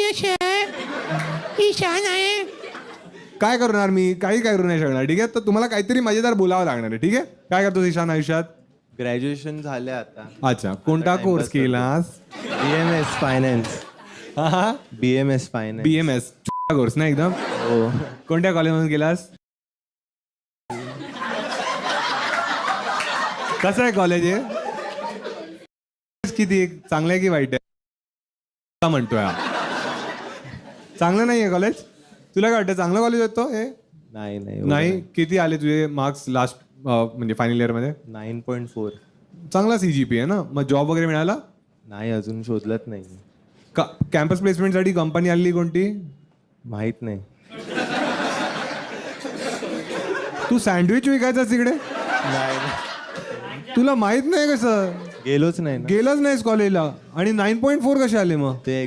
यश आहे ईशान आहे. काय करणार मी? काही करू नाही शकणार. ठीक आहे, तर तुम्हाला काहीतरी मजेदार बोलावं लागणार आहे. ठीक आहे, काय करतो ईशान आयुष्यात? ग्रॅज्युएशन झाले आता. अच्छा, कोणता कोर्स केलास? BMS finance. हा BMS फायनान्स. BMS कोर्स ना एकदम. हो. कोणत्या कॉलेजमधून केलास? कसं आहे कॉलेज आहे? किती चांगलं आहे की वाईट आहे? का म्हणतोय हा? चांगलं नाही आहे कॉलेज? तुला काय वाटतं चांगलं कॉलेज होतं हे? नाही नाही. किती आले तुझे मार्क्स लास्ट म्हणजे फायनल इयर मध्ये? 9.4. चांगला CGPA आहे ना. मग जॉब वगैरे मिळाला? नाही, अजून शोधलत नाही. कॅम्पस प्लेसमेंटसाठी कंपनी आली कोणती? माहित नाही. तू सँडविच विकायचा तिकडे? नाही, तुला माहित नाही कसं? गेलोच नाही ना. गेलाच नाहीस कॉलेजला आणि 9.4 कसे आले मग? ते